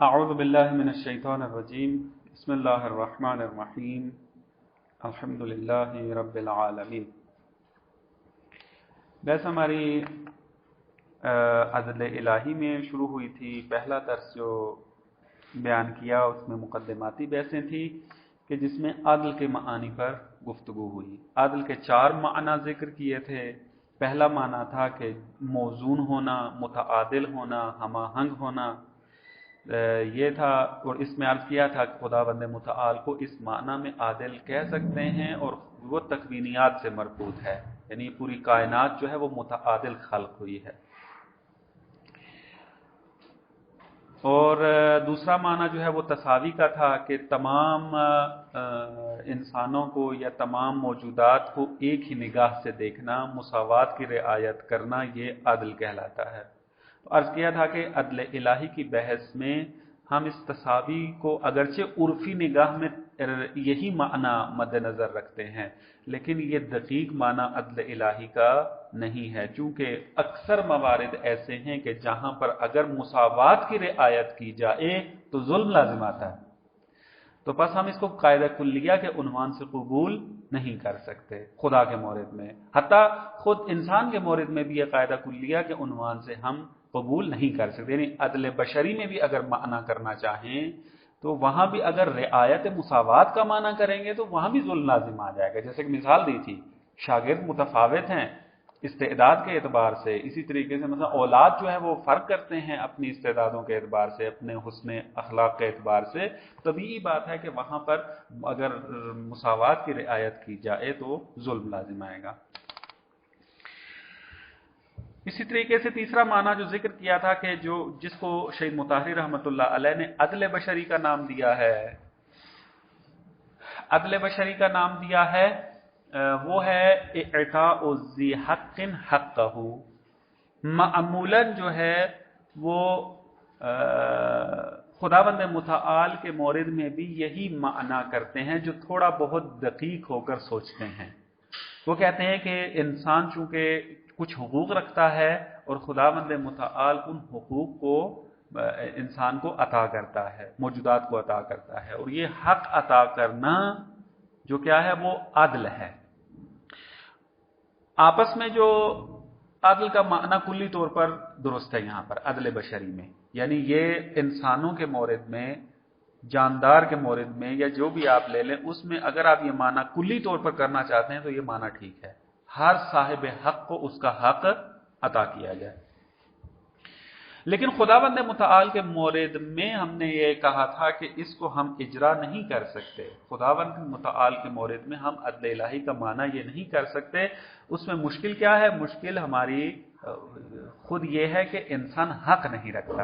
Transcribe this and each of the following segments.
اعوذ باللہ من الشیطان الرجیم بسم اللہ الرحمن الرحیم الحمد للہ رب العالمین۔ بحث ہماری عدل الہی میں شروع ہوئی تھی۔ پہلا درس جو بیان کیا اس میں مقدماتی بحثیں تھیں کہ جس میں عدل کے معانی پر گفتگو ہوئی۔ عدل کے 4 معنی ذکر کیے تھے۔ پہلا معنی تھا کہ موزون ہونا، متعادل ہونا، ہم آہنگ ہونا، یہ تھا۔ اور اس میں عرض کیا تھا کہ خداوند متعال کو اس معنی میں عادل کہہ سکتے ہیں اور وہ تکوینیات سے مربوط ہے، یعنی پوری کائنات جو ہے وہ متعادل خلق ہوئی ہے۔ اور دوسرا معنی جو ہے وہ تساوی کا تھا کہ تمام انسانوں کو یا تمام موجودات کو ایک ہی نگاہ سے دیکھنا، مساوات کی رعایت کرنا، یہ عدل کہلاتا ہے۔ عرض کیا تھا کہ عدل الہی کی بحث میں ہم اس تساوی کو اگرچہ عرفی نگاہ میں یہی معنی مد نظر رکھتے ہیں، لیکن یہ دقیق معنی عدل الہی کا نہیں ہے، چونکہ اکثر موارد ایسے ہیں کہ جہاں پر اگر مساوات کی رعایت کی جائے تو ظلم لازم آتا ہے، تو پس ہم اس کو قاعدہ کلیہ کے عنوان سے قبول نہیں کر سکتے خدا کے مورد میں۔ حتیٰ خود انسان کے مورد میں بھی یہ قاعدہ کلیہ کے عنوان سے ہم قبول نہیں کر سکتے، یعنی عدل بشری میں بھی اگر معنی کرنا چاہیں تو وہاں بھی اگر رعایت مساوات کا معنی کریں گے تو وہاں بھی ظلم لازم آ جائے گا۔ جیسے کہ مثال دی تھی، شاگرد متفاوت ہیں استعداد کے اعتبار سے، اسی طریقے سے مثلا اولاد جو ہے وہ فرق کرتے ہیں اپنی استعدادوں کے اعتبار سے، اپنے حسن اخلاق کے اعتبار سے۔ طبیعی بات ہے کہ وہاں پر اگر مساوات کی رعایت کی جائے تو ظلم لازم آئے گا۔ اسی طریقے سے تیسرا معنی جو ذکر کیا تھا کہ جس کو شہید مطہری رحمۃ اللہ علیہ نے عدل بشری کا نام دیا ہے، عدل بشری کا نام دیا ہے وہ ہے اعطاء ذی حق حقہ۔ معمولاً جو ہے وہ خداوند متعال کے مورد میں بھی یہی معنی کرتے ہیں جو تھوڑا بہت دقیق ہو کر سوچتے ہیں۔ وہ کہتے ہیں کہ انسان چونکہ کچھ حقوق رکھتا ہے اور خداوند متعال ان حقوق کو انسان کو عطا کرتا ہے، موجودات کو عطا کرتا ہے، اور یہ حق عطا کرنا جو کیا ہے وہ عدل ہے۔ آپس میں جو عدل کا معنی کلی طور پر درست ہے یہاں پر عدل بشری میں، یعنی یہ انسانوں کے مورد میں، جاندار کے مورد میں، یا جو بھی آپ لے لیں اس میں اگر آپ یہ معنی کلی طور پر کرنا چاہتے ہیں تو یہ معنی ٹھیک ہے، ہر صاحب حق کو اس کا حق عطا کیا جائے۔ لیکن خداوند متعال کے مورد میں ہم نے یہ کہا تھا کہ اس کو ہم اجرا نہیں کر سکتے، خداوند متعال کے مورد میں ہم عدل الہی کا معنی یہ نہیں کر سکتے۔ اس میں مشکل کیا ہے؟ مشکل ہماری خود یہ ہے کہ انسان حق نہیں رکھتا۔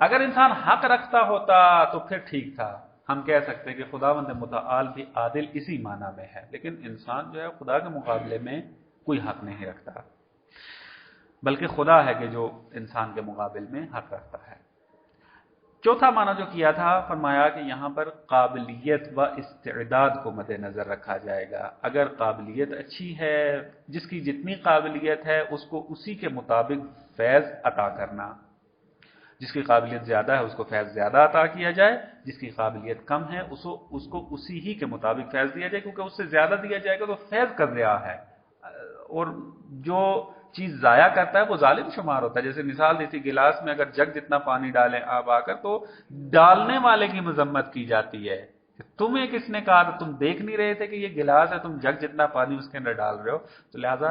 اگر انسان حق رکھتا ہوتا تو پھر ٹھیک تھا، ہم کہہ سکتے کہ خداوند متعال بھی عادل اسی معنی میں ہے، لیکن انسان جو ہے خدا کے مقابلے میں کوئی حق نہیں رکھتا، بلکہ خدا ہے کہ جو انسان کے مقابل میں حق رکھتا ہے۔ چوتھا معنی جو کیا تھا، فرمایا کہ یہاں پر قابلیت و استعداد کو مد نظر رکھا جائے گا۔ اگر قابلیت اچھی ہے، جس کی جتنی قابلیت ہے اس کو اسی کے مطابق فیض عطا کرنا، جس کی قابلیت زیادہ ہے اس کو فیض زیادہ عطا کیا جائے، جس کی قابلیت کم ہے اس کو اسی ہی کے مطابق فیض دیا جائے، کیونکہ اس سے زیادہ دیا جائے گا تو فیض کا ضیاع ہے، اور جو چیز ضائع کرتا ہے وہ ظالم شمار ہوتا ہے۔ جیسے مثال دی تھی، گلاس میں اگر جگ جتنا پانی ڈالیں آپ آ کر تو ڈالنے والے کی مذمت کی جاتی ہے کہ تمہیں کس نے کہا تھا، تم دیکھ نہیں رہے تھے کہ یہ گلاس ہے، تم جگ جتنا پانی اس کے اندر ڈال رہے ہو، تو لہذا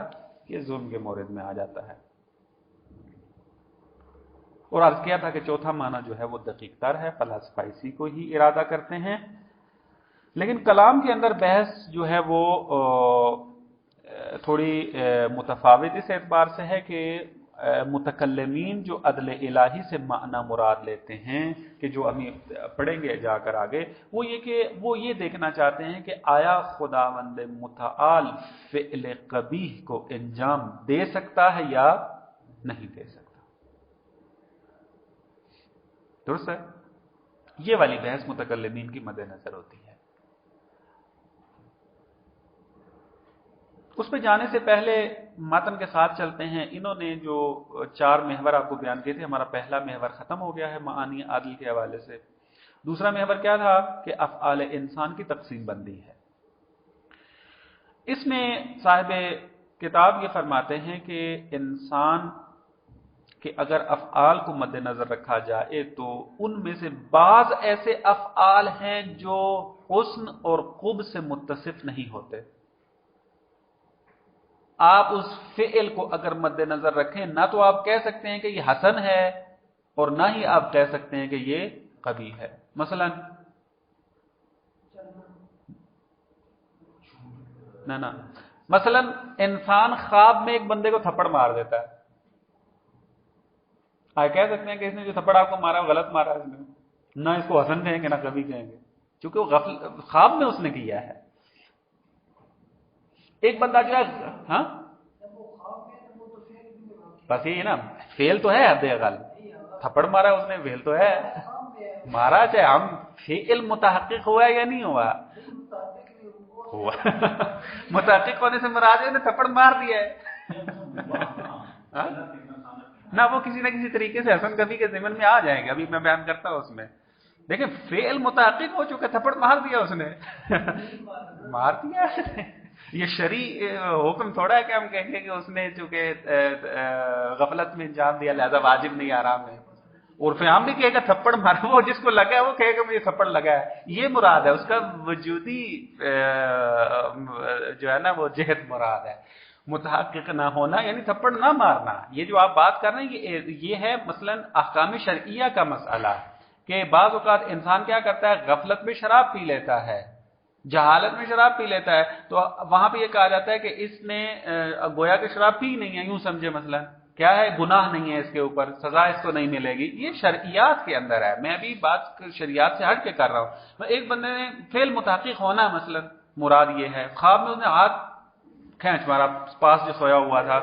یہ ظلم کے مورد میں آ جاتا ہے۔ اور عرض کیا تھا کہ چوتھا معنی جو ہے وہ دقیق تر ہے، فلاسفہ اسی کو ہی ارادہ کرتے ہیں، لیکن کلام کے اندر بحث جو ہے وہ تھوڑی متفاوت اس اعتبار سے ہے کہ متکلمین جو عدل الہی سے معنی مراد لیتے ہیں کہ جو ہم پڑھیں گے جا کر آگے، وہ یہ کہ وہ یہ دیکھنا چاہتے ہیں کہ آیا خداوند متعال فعل قبیح کو انجام دے سکتا ہے یا نہیں دے سکتا۔ درست ہے؟ یہ والی بحث متکلمین کی مد نظر ہوتی ہے۔ اس پہ جانے سے پہلے متن کے ساتھ چلتے ہیں. انہوں نے جو 4 محور آپ کو بیان کیے تھے، ہمارا پہلا محور ختم ہو گیا ہے معانی عادل کے حوالے سے. دوسرا محور کیا تھا کہ افعال انسان کی تقسیم بندی ہے. اس میں صاحب کتاب یہ فرماتے ہیں کہ انسان کہ اگر افعال کو مد نظر رکھا جائے تو ان میں سے بعض ایسے افعال ہیں جو حسن اور قبح سے متصف نہیں ہوتے. آپ اس فعل کو اگر مد نظر رکھیں، نہ تو آپ کہہ سکتے ہیں کہ یہ حسن ہے اور نہ ہی آپ کہہ سکتے ہیں کہ یہ قبیح ہے. مثلا نہ مثلا انسان خواب میں ایک بندے کو تھپڑ مار دیتا ہے. آپ کہہ سکتے ہیں کہ اس نے جو تھپڑ آپ کو مارا وہ غلط مارا ہے، اس نے نہ اس کو حسن کہیں گے نہ کبھی کہیں گے، چونکہ وہ خواب میں اس نے کیا ہے. ایک بندہ جو ہے ہاں بس یہی نا، فیل تو ہے حد اقل، تھپڑ مارا اس نے، فیل تو ہے مارا، چاہے ہم فیل متحقق ہوا ہے یا نہیں ہوا ہوا متحقق ہونے سے مراد ہے نے تھپڑ مار دیا ہے نہ وہ کسی نہ کسی طریقے سے حسن کبھی کے ضمن میں آ جائیں گے، ابھی میں بیان کرتا ہوں اس میں. دیکھیں فعل متحقق ہو چکا، تھپڑ مار دیا اس نے مار دیا. یہ شرعی حکم تھوڑا ہے کہ ہم کہیں گے کہ اس نے چونکہ غفلت میں انجام دیا لہذا واجب نہیں آرام ہے. اور پھر ہم بھی کہے گا تھپڑ مارا، وہ جس کو لگا ہے وہ کہے گا مجھے تھپڑ لگا ہے، یہ مراد ہے، اس کا وجودی جو ہے نا وہ جہت مراد ہے. متحقق نہ ہونا یعنی تھپڑ نہ مارنا. یہ جو آپ بات کر رہے ہیں یہ ہے مثلا احکام شرعیہ کا مسئلہ کہ بعض اوقات انسان کیا کرتا ہے، غفلت میں شراب پی لیتا ہے، جہالت میں شراب پی لیتا ہے، تو وہاں پہ یہ کہا جاتا ہے کہ اس نے گویا کہ شراب پی نہیں ہے، یوں سمجھے مثلا کیا ہے، گناہ نہیں ہے اس کے اوپر، سزا اس کو نہیں ملے گی. یہ شرعیات کے اندر ہے، میں ابھی بات شریعت سے ہٹ کے کر رہا ہوں. ایک بندے نے فعل متحقق ہونا ہے، مثلا مراد یہ ہے خواب میں اس نے ہاتھ کھینچ مارا، پاس جو سویا ہوا تھا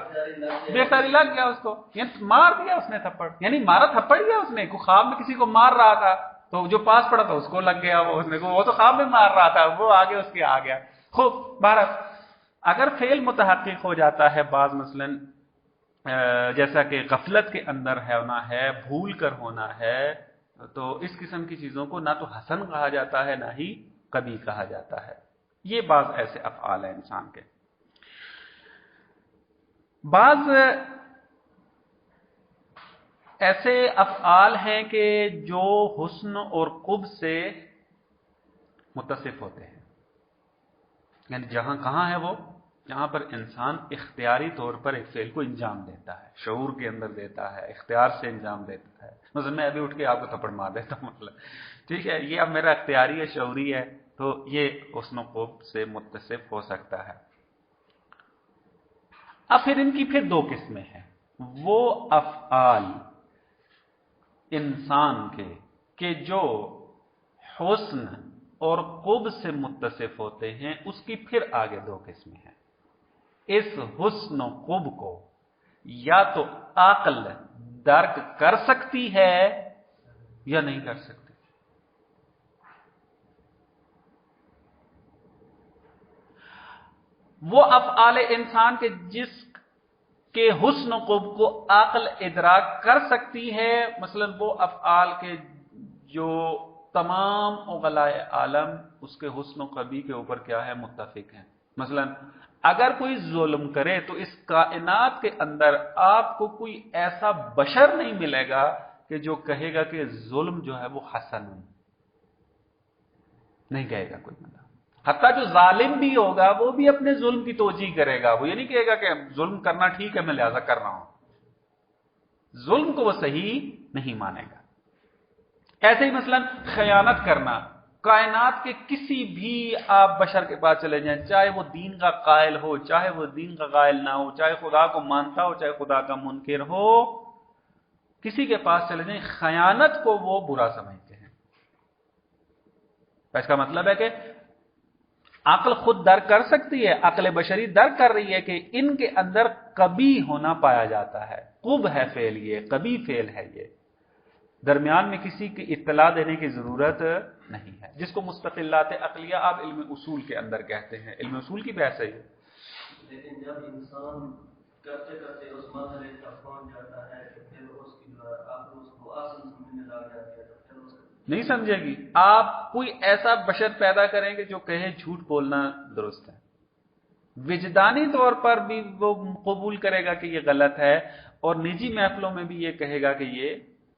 بےخاری لگ گیا اس کو، یعنی مار دیا اس نے تھپڑ، یعنی مارا تھپڑ گیا اس نے. خواب میں کسی کو مار رہا تھا تو جو پاس پڑا تھا اس کو لگ گیا، وہ تو خواب میں مار رہا تھا، وہ آگے اس کے آ گیا. خوب بہرحال اگر فعل متحقق ہو جاتا ہے بعض مثلا جیسا کہ غفلت کے اندر ہونا ہے، بھول کر ہونا ہے، تو اس قسم کی چیزوں کو نہ تو حسن کہا جاتا ہے نہ ہی قبیح کہا جاتا ہے. یہ بعض ایسے افعال ہیں انسان کے. بعض ایسے افعال ہیں کہ جو حسن اور قبح سے متصف ہوتے ہیں، یعنی جہاں کہاں ہے وہ، جہاں پر انسان اختیاری طور پر ایک فعل کو انجام دیتا ہے، شعور کے اندر دیتا ہے، اختیار سے انجام دیتا ہے. مثلا میں ابھی اٹھ کے آپ کو تھپڑ مار دیتا ہوں، مطلب ٹھیک ہے، یہ اب میرا اختیاری ہے، شعوری ہے، تو یہ حسن و قبح سے متصف ہو سکتا ہے. اب پھر ان کی پھر 2 قسمیں ہیں. وہ افعال انسان کے کہ جو حسن اور قبح سے متصف ہوتے ہیں، اس کی پھر آگے 2 قسمیں ہیں. اس حسن و قبح کو یا تو عقل درک کر سکتی ہے یا نہیں کر سکتی. وہ افعال انسان کے جس کے حسن و قبح کو عقل ادراک کر سکتی ہے، مثلا وہ افعال کے جو تمام عقلاء عالم اس کے حسن و قبیح کے اوپر کیا ہے، متفق ہیں. مثلا اگر کوئی ظلم کرے تو اس کائنات کے اندر آپ کو کوئی ایسا بشر نہیں ملے گا کہ جو کہے گا کہ ظلم جو ہے وہ حسن نہیں کہے گا کوئی بندہ. حتیٰ جو ظالم بھی ہوگا وہ بھی اپنے ظلم کی توجیہ کرے گا، وہ یہ نہیں کہے گا کہ ظلم کرنا ٹھیک ہے میں لہذا کر رہا ہوں. ظلم کو وہ صحیح نہیں مانے گا. ایسے ہی مثلا خیانت کرنا، کائنات کے کسی بھی آپ بشر کے پاس چلے جائیں، چاہے وہ دین کا قائل ہو چاہے وہ دین کا قائل نہ ہو، چاہے خدا کو مانتا ہو چاہے خدا کا منکر ہو، کسی کے پاس چلے جائیں خیانت کو وہ برا سمجھتے ہیں. اس کا مطلب ہے کہ عقل خود درک کر سکتی ہے، عقل بشری درک کر رہی ہے کہ ان کے اندر قبیح ہونا پایا جاتا ہے، قبح ہے فعل، یہ قبیح فعل ہے، یہ درمیان میں کسی کی اطلاع دینے کی ضرورت نہیں ہے، جس کو مستقلات عقلیہ آپ علم اصول کے اندر کہتے ہیں. علم اصول کی بحث ہے. لیکن جب انسان کرتے کرتے اس مرحلے تک پہنچ جاتا ہے کہ پھر اس کی جو ہے عقل اس کو آسان سمجھنے لگ جاتی ہے تو پھر اس نہیں سمجھے گی. آپ کوئی ایسا بشر پیدا کریں گے جو کہے جھوٹ بولنا درست ہے، وجدانی طور پر بھی وہ قبول کرے گا کہ یہ غلط ہے، اور نجی محفلوں میں بھی یہ کہے گا کہ یہ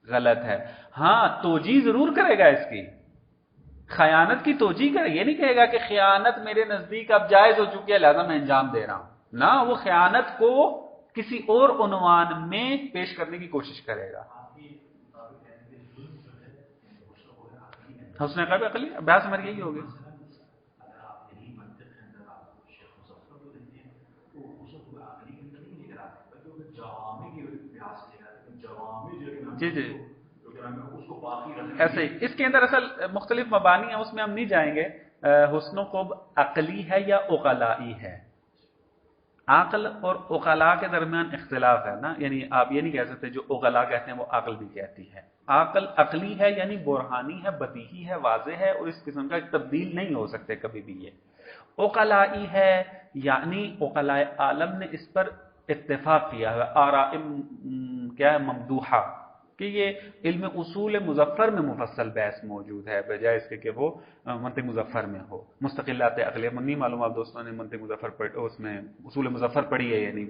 غلط ہے. ہاں توجیہ ضرور کرے گا اس کی، خیانت کی توجیہ کرے، یہ نہیں کہے گا کہ خیانت میرے نزدیک اب جائز ہو چکی ہے لہذا میں انجام دے رہا ہوں. نہ، وہ خیانت کو کسی اور عنوان میں پیش کرنے کی کوشش کرے گا. حسن عقلی بحث ہماری یہی ہوگی. جی جی ایسے ہی اس کے اندر اصل مختلف مبانی ہیں، اس میں ہم نہیں جائیں گے. حسن و قب عقلی ہے یا عقلائی ہے؟ عقل اور عقلاء کے درمیان اختلاف ہے نا، یعنی آپ یہ نہیں کہہ سکتے جو عقلاء کہتے ہیں وہ عقل بھی کہتی ہے. عقل عقلی ہے یعنی برہانی ہے، بدیہی ہے، واضح ہے، اور اس قسم کا تبدیل نہیں ہو سکتے کبھی بھی. یہ عقلائی ہے یعنی عقلاء عالم نے اس پر اتفاق کیا ہے، آراء کیا ہے ممدوحہ، کہ یہ علم اصول مظفر میں مفصل بحث موجود ہے بجائے اس کے کہ وہ منطق مظفر میں ہو. مستقلات عقلیہ نہیں معلوم آپ دوستوں نے منطق مظفر اس میں اصول مظفر پڑھی ہے یعنی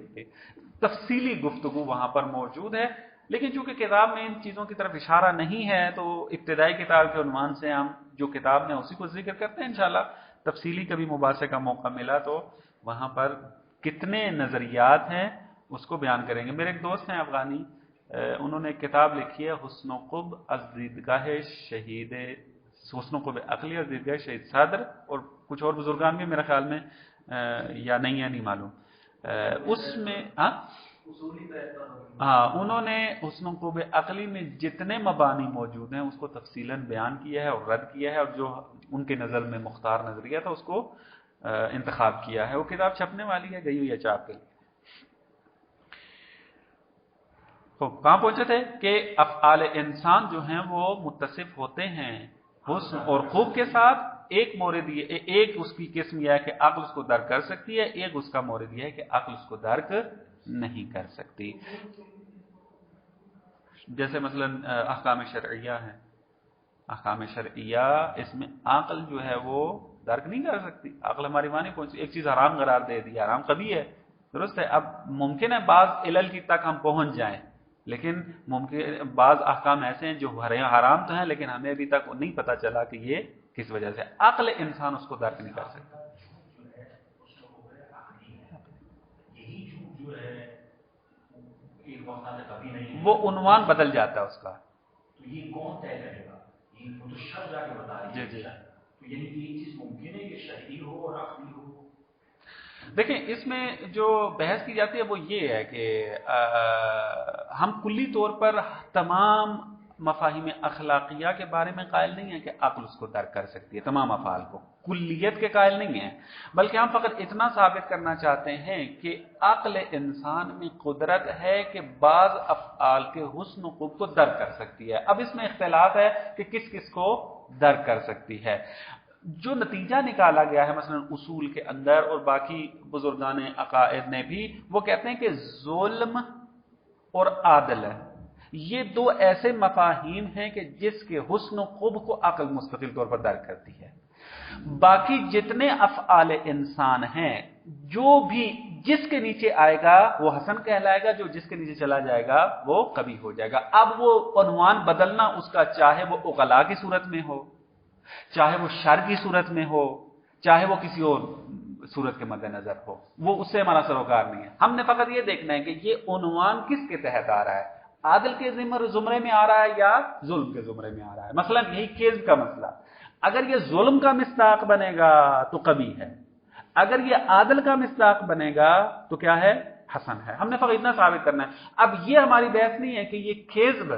تفصیلی گفتگو وہاں پر موجود ہے. لیکن چونکہ کتاب میں ان چیزوں کی طرف اشارہ نہیں ہے تو ابتدائی کتاب کے عنوان سے ہم جو کتاب میں اسی کو ذکر کرتے ہیں. انشاءاللہ تفصیلی کبھی مباحثے کا موقع ملا تو وہاں پر کتنے نظریات ہیں اس کو بیان کریں گے. میرے ایک دوست ہیں افغانی، انہوں نے کتاب لکھی ہے حسن و قب از دیدگاہ شہید، حسن و قب عقلی از دیدگاہ شہید صدر، اور کچھ اور بزرگان بھی میرے خیال میں یا نہیں ہے نہیں معلوم. اس میں ہاں انہوں نے حسن و قب عقلی میں جتنے مبانی موجود ہیں اس کو تفصیلاً بیان کیا ہے اور رد کیا ہے، اور جو ان کے نظر میں مختار نظریہ تھا اس کو انتخاب کیا ہے. وہ کتاب چھپنے والی ہے، گئی ہوئی ہے چاپ کے لیے. تو کہاں پہنچے تھے کہ افعال انسان جو ہیں وہ متصف ہوتے ہیں حسن اور خوب کے ساتھ. ایک مورد یہ، ایک اس کی قسم یہ ہے کہ عقل اس کو درک کر سکتی ہے، ایک اس کا مورد یہ ہے کہ عقل اس کو درک نہیں کر سکتی. جیسے مثلا احکام شرعیہ ہیں، احکام شرعیہ اس میں عقل جو ہے وہ درک نہیں کر سکتی. عقل ہماری وہاں نہیں پہنچتی. ایک چیز حرام قرار دے دی، حرام کبھی ہے، درست ہے. اب ممکن ہے بعض علل کی تک ہم پہنچ جائیں، لیکن ممکن بعض احکام ایسے ہیں جو حرام تو ہیں لیکن ہمیں ابھی تک نہیں پتا چلا کہ یہ کس وجہ سے. عقل انسان اس کو درک نہیں کر سکتا. وہ عنوان بدل جاتا ہے اس کا. تو یہ کون طے کرے گا؟ یہ تو شر جا کے بتا رہی ہے. جی تو یعنی یہ چیز ممکن ہے کہ شرعی ہو اور عقلی ہو. دیکھیں اس میں جو بحث کی جاتی ہے وہ یہ ہے کہ ہم کلی طور پر تمام مفاہیم اخلاقیہ کے بارے میں قائل نہیں ہیں کہ عقل اس کو درک کر سکتی ہے، تمام افعال کو کلیت کے قائل نہیں ہیں، بلکہ ہم فقط اتنا ثابت کرنا چاہتے ہیں کہ عقل انسان میں قدرت ہے کہ بعض افعال کے حسن و خوب کو درک کر سکتی ہے. اب اس میں اختلاف ہے کہ کس کس کو درک کر سکتی ہے. جو نتیجہ نکالا گیا ہے مثلا اصول کے اندر اور باقی بزرگان عقائد نے بھی، وہ کہتے ہیں کہ ظلم اور عادل یہ دو ایسے مفاہیم ہیں کہ جس کے حسن و خوب کو عقل مستقل طور پر درک کرتی ہے. باقی جتنے افعال انسان ہیں جو بھی جس کے نیچے آئے گا وہ حسن کہلائے گا، جو جس کے نیچے چلا جائے گا وہ قبیح ہو جائے گا. اب وہ عنوان بدلنا اس کا چاہے وہ عقلاء کی صورت میں ہو، چاہے وہ شر کی صورت میں ہو، چاہے وہ کسی اور صورت کے مد نظر ہو، وہ اس سے ہمارا سروکار نہیں ہے. ہم نے فقط یہ دیکھنا ہے کہ یہ عنوان کس کے تحت آ رہا ہے، عادل کے زمرے میں آ رہا ہے یا ظلم کے زمرے میں آ رہا ہے. مثلا یہی کذب کا مسئلہ، اگر یہ ظلم کا مصداق بنے گا تو قبیح ہے، اگر یہ عادل کا مصداق بنے گا تو کیا ہے، حسن ہے. ہم نے فقط اتنا ثابت کرنا ہے. اب یہ ہماری بحث نہیں ہے کہ یہ کذب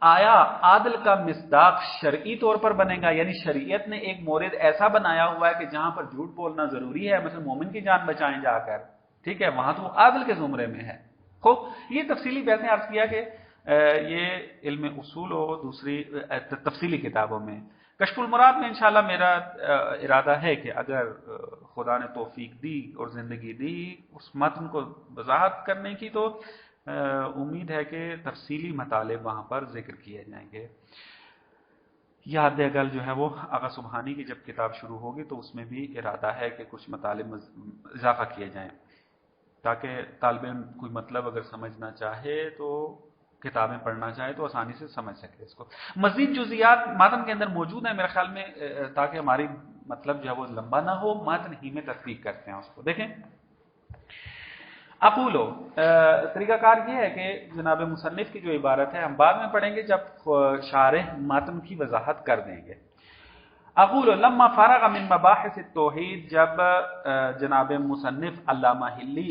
آیا عادل کا مصداق شرعی طور پر بنے گا، یعنی شریعت نے ایک مورد ایسا بنایا ہوا ہے کہ جہاں پر جھوٹ بولنا ضروری ہے، مثلا مومن کی جان بچائیں جا کر، ٹھیک ہے، وہاں تو وہ عادل کے زمرے میں ہے. خوب یہ تفصیلی بحثیں عرض کیا کہ یہ علم اصول ہو دوسری تفصیلی کتابوں میں کشف المراد میں انشاءاللہ میرا ارادہ ہے کہ اگر خدا نے توفیق دی اور زندگی دی اس متن کو وضاحت کرنے کی تو امید ہے کہ تفصیلی مطالب وہاں پر ذکر کیے جائیں گے. یاد اگل جو ہے وہ آغا سبحانی کی جب کتاب شروع ہوگی تو اس میں بھی ارادہ ہے کہ کچھ مطالب اضافہ کیے جائیں تاکہ طالب علم کوئی مطلب اگر سمجھنا چاہے تو کتابیں پڑھنا چاہے تو آسانی سے سمجھ سکے اس کو. مزید جزیات متن کے اندر موجود ہیں میرے خیال میں، تاکہ ہماری مطلب جو ہے وہ لمبا نہ ہو، متن ہی میں تطبیق کرتے ہیں اس کو. دیکھیں اقولو، طریقہ کار یہ ہے کہ جناب مصنف کی جو عبارت ہے ہم بعد میں پڑھیں گے جب شارح متن کی وضاحت کر دیں گے. اقول لما فارغ من مباحث التوحید، جب جناب مصنف علامہ ہلی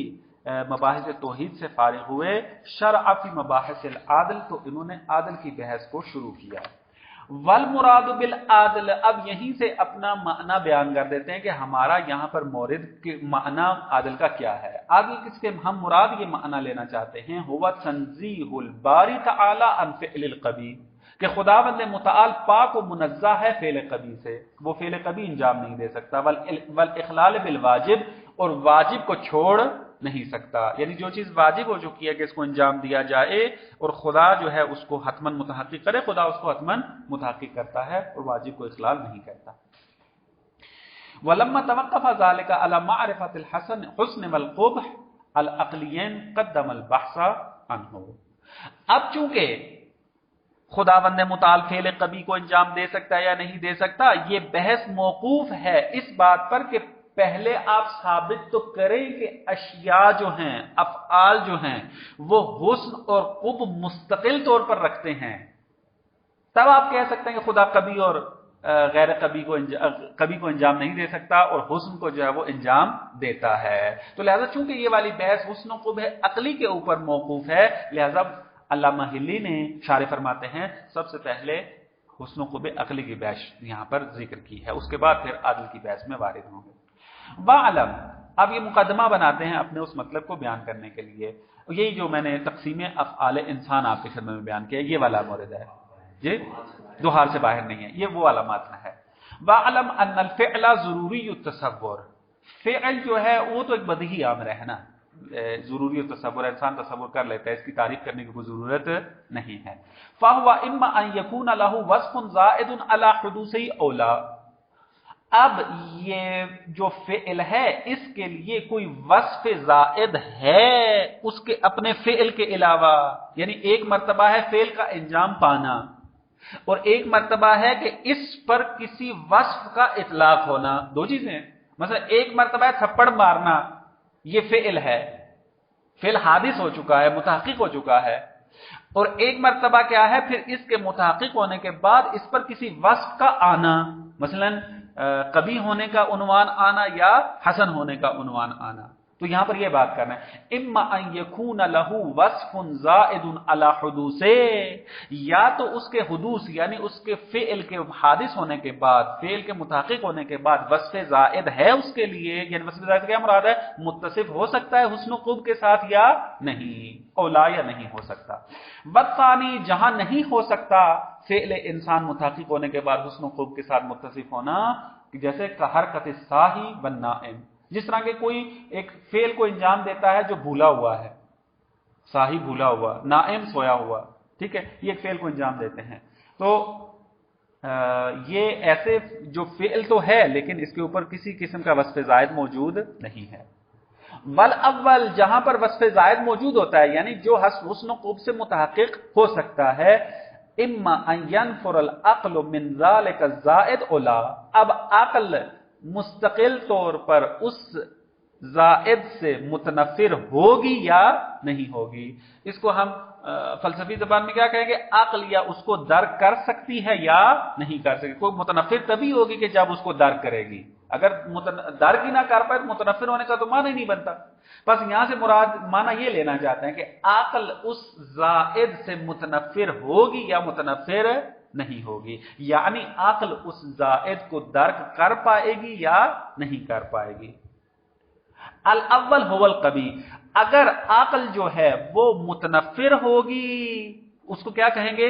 مباحث توحید سے فارغ ہوئے، شرع فی مباحث العادل، تو انہوں نے عادل کی بحث کو شروع کیا. والمراد بالعادل، اب یہیں سے اپنا معنی بیان کر دیتے ہیں کہ ہمارا یہاں پر مورد کے معنی عادل کا کیا ہے. عادل کس کے ہم مراد یہ معنی لینا چاہتے ہیں، هو تنزیہ الباری تعالی عن فعل القبیح، کہ خداوند متعال پاک و منزہ ہے فعل قبیح سے، وہ فعل قبیح انجام نہیں دے سکتا. والاخلال بالواجب، اور واجب کو چھوڑ نہیں سکتا، یعنی جو چیز واجب ہو چکی ہے کہ اس کو انجام دیا جائے اور خدا جو ہے اس کو حتماً متحقق کرے، خدا اس کو حتماً متحقق کرتا ہے اور واجب کو اخلال نہیں کرتا. ولما توقف ذلك على معرفة الحسن والقبح العقليين قدم البحث عنه. اب چونکہ خداوند متعال فعل قبیح کو انجام دے سکتا ہے یا نہیں دے سکتا، یہ بحث موقوف ہے اس بات پر کہ پہلے آپ ثابت تو کریں کہ اشیاء جو ہیں، افعال جو ہیں، وہ حسن اور قبح مستقل طور پر رکھتے ہیں، تب آپ کہہ سکتے ہیں کہ خدا قبیح اور غیر قبیح کو انجام نہیں دے سکتا اور حسن کو جو ہے وہ انجام دیتا ہے. تو لہذا چونکہ یہ والی بحث حسن و قبح عقلی کے اوپر موقوف ہے، لہذا علامہ ہلی نے شارح فرماتے ہیں سب سے پہلے حسن و قبح عقلی کی بحث یہاں پر ذکر کی ہے، اس کے بعد پھر عدل کی بحث میں وارد ہوں گے. وَعْلَمْ، اب یہ مقدمہ بناتے ہیں اپنے اس مطلب کو بیان کرنے کے لیے. یہی جو میں نے تقسیم افعال انسان آپ کی خدمت میں بیان کیا، یہ والا مورد ہے جی، دو حال سے باہر نہیں ہے، یہ وہ والا متن ہے. وَعْلَمْ أَنَّ الْفِعْلَ ضروری التصور، فعل جو ہے وہ تو ایک بدیہی امر ہے نا، ضروری التصور، انسان تصور کر لیتا ہے، اس کی تعریف کرنے کی کوئی ضرورت نہیں ہے. فَهُوَ إِمَّا أَن يَكُونَ لَهُ وَصْفٌ زَائِدٌ عَلَى حُدُوثِهِ أَوْ لَا. اب یہ جو فعل ہے اس کے لیے کوئی وصف زائد ہے اس کے اپنے فعل کے علاوہ، یعنی ایک مرتبہ ہے فعل کا انجام پانا اور ایک مرتبہ ہے کہ اس پر کسی وصف کا اطلاق ہونا، دو چیزیں ہیں. مثلا ایک مرتبہ ہے تھپڑ مارنا، یہ فعل ہے، فعل حادث ہو چکا ہے، متحقق ہو چکا ہے، اور ایک مرتبہ کیا ہے پھر اس کے متحقق ہونے کے بعد اس پر کسی وصف کا آنا، مثلا قبیح ہونے کا عنوان آنا یا حسن ہونے کا عنوان آنا. تو یہاں پر یہ بات کرنا ہے، اما ان یکون لہ وصف زائد علی حدوثہ، یا تو اس کے حدوث یعنی اس کے فعل کے حادث ہونے کے بعد، فعل کے متحقق ہونے کے بعد وصف زائد ہے اس کے لیے، یعنی وصف زائد کیا مراد ہے، متصف ہو سکتا ہے حسن و قبح کے ساتھ یا نہیں، اولا یا نہیں ہو سکتا. والثانی، جہاں نہیں ہو سکتا فعل انسان متحقق ہونے کے بعد حسن و قبح کے ساتھ متصف ہونا، جیسے کحرکت الساہی والنائم، جس طرح کہ کوئی ایک فعل کو انجام دیتا ہے جو بھولا ہوا ہے، ساہی بھولا ہوا، نائم سویا ہوا، ٹھیک ہے، یہ ایک فعل کو انجام دیتے ہیں. تو یہ ایسے جو فعل تو ہے لیکن اس کے اوپر کسی قسم کا وصف زائد موجود نہیں ہے. والاول، جہاں پر وصف زائد موجود ہوتا ہے یعنی جو حسن و قبح سے متحقق ہو سکتا ہے، اما ان ينفر العقل من ذلك الزائد اولا، اب عقل مستقل طور پر اس زائد سے متنفر ہوگی یا نہیں ہوگی. اس کو ہم فلسفی زبان میں کیا کہیں گے، عقل یا اس کو درک کر سکتی ہے یا نہیں کر سکتی. کوئی متنفر تبھی ہوگی کہ جب اس کو درک کرے گی، اگر درک ہی نہ کر پائے تو متنفر ہونے کا تو معنی ہی نہیں بنتا. بس یہاں سے مراد معنی یہ لینا چاہتے ہیں کہ عقل اس زائد سے متنفر ہوگی یا متنفر نہیں ہوگی، یعنی عقل اس زائد کو درک کر پائے گی یا نہیں کر پائے گی. الاول هو القبیح، اگر عقل جو ہے وہ متنفر ہوگی اس کو کیا کہیں گے،